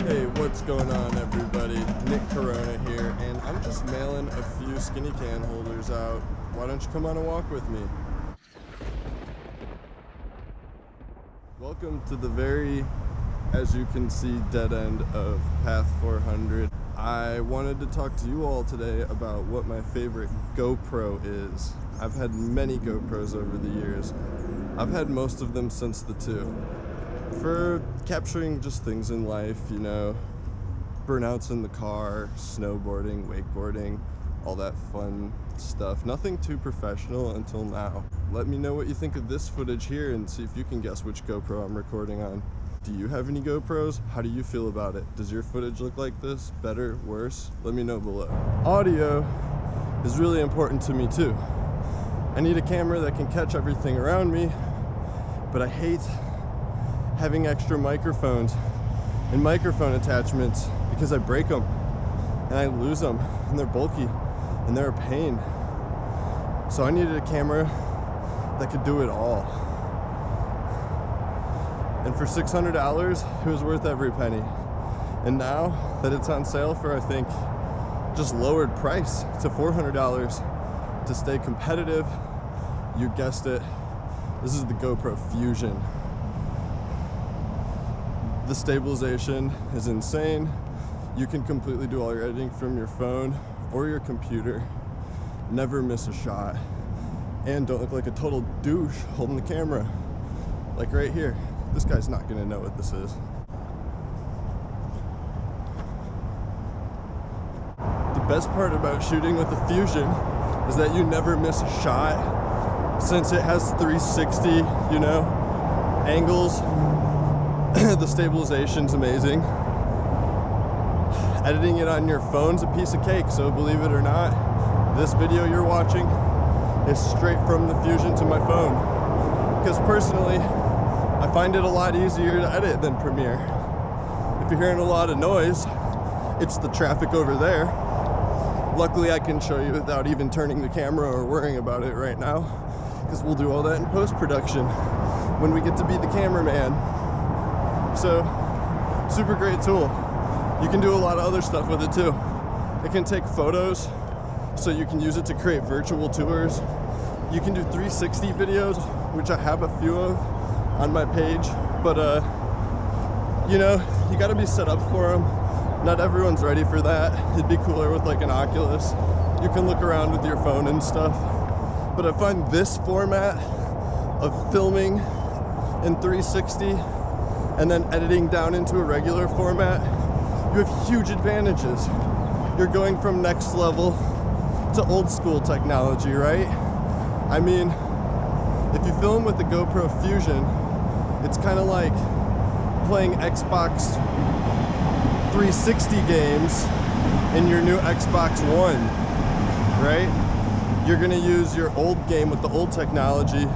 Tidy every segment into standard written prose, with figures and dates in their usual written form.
Hey, what's going on, everybody? Nick Corona here, and I'm just mailing a few skinny can holders out. Why don't you come on a walk with me? Welcome to the very, as you can see, dead end of Path 400. I wanted to talk to you all today about what my favorite GoPro is. I've had many GoPros over the years. I've had most of them since the 2. For capturing just things in life, you know, burnouts in the car, snowboarding, wakeboarding, all that fun stuff. Nothing too professional until now. Let me know what you think of this footage here and see if you can guess which GoPro I'm recording on. Do you have any GoPros? How do you feel about it? Does your footage look like this? Better? Worse? Let me know below. Audio is really important to me too. I need a camera that can catch everything around me, but I hate having extra microphones and microphone attachments because I break them and I lose them and they're bulky and they're a pain. So I needed a camera that could do it all. And for $600, it was worth every penny. And now that it's on sale for, I think, just lowered price to $400 to stay competitive, you guessed it, this is the GoPro Fusion. The stabilization is insane. You can completely do all your editing from your phone or your computer. Never miss a shot. And don't look like a total douche holding the camera. Like right here. This guy's not gonna know what this is. The best part about shooting with the Fusion is that you never miss a shot. Since it has 360, you know, angles, the stabilization's amazing. Editing it on your phone's a piece of cake, so believe it or not, this video you're watching is straight from the Fusion to my phone. Because personally, I find it a lot easier to edit than Premiere. If you're hearing a lot of noise, it's the traffic over there. Luckily, I can show you without even turning the camera or worrying about it right now, because we'll do all that in post-production when we get to be the cameraman. So, super great tool. You can do a lot of other stuff with it too. It can take photos, so you can use it to create virtual tours. You can do 360 videos, which I have a few of on my page, but you know, you gotta be set up for them. Not everyone's ready for that. It'd be cooler with like an Oculus. You can look around with your phone and stuff. But I find this format of filming in 360 and then editing down into a regular format, you have huge advantages. You're going from next level to old school technology, right? I mean, if you film with the GoPro Fusion, it's kind of like playing Xbox 360 games in your new Xbox One, right? You're gonna use your old game with the old technology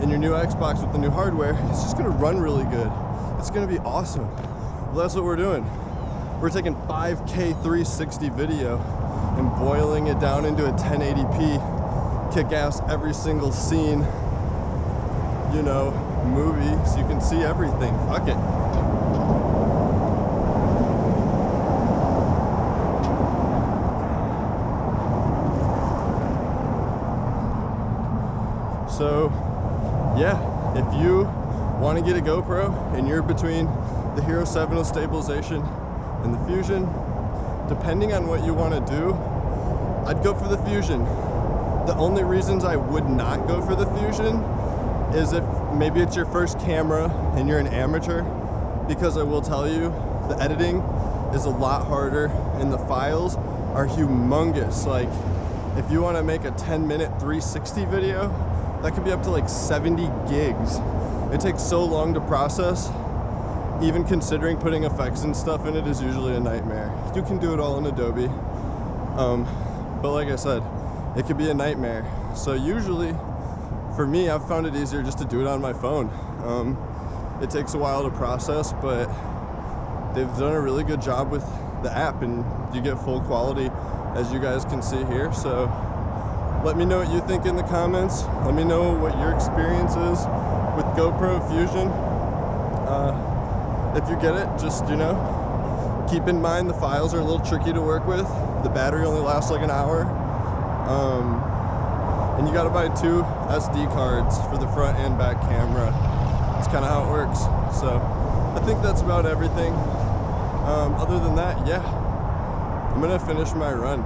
in your new Xbox with the new hardware. It's just gonna run really good. It's gonna be awesome. Well, that's what we're doing. We're taking 5K 360 video and boiling it down into a 1080p, kick-ass every single scene, you know, movie, so you can see everything. Fuck it. So, yeah, if you want to get a GoPro and you're between the Hero 7 with stabilization and the Fusion, depending on what you want to do, I'd go for the Fusion. The only reasons I would not go for the Fusion is if maybe it's your first camera and you're an amateur, because I will tell you, the editing is a lot harder and the files are humongous. Like, if you want to make a 10-minute 360 video, that could be up to like 70 gigs. It takes so long to process. Even considering putting effects and stuff in it is usually a nightmare. You can do it all in Adobe, but like I said, it could be a nightmare. So usually, for me, I've found it easier just to do it on my phone. It takes a while to process, but they've done a really good job with the app, and you get full quality, as you guys can see here. So let me know what you think in the comments. Let me know what your experience is with GoPro Fusion. If you get it, just, you know, Keep in mind the files are a little tricky to work with. The battery only lasts like an hour. And you gotta buy 2 SD cards for the front and back camera. That's kind of how it works. So I think that's about everything. Other than that, yeah, I'm gonna finish my run.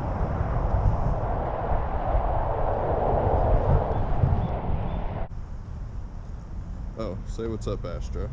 Oh, say what's up, Astro.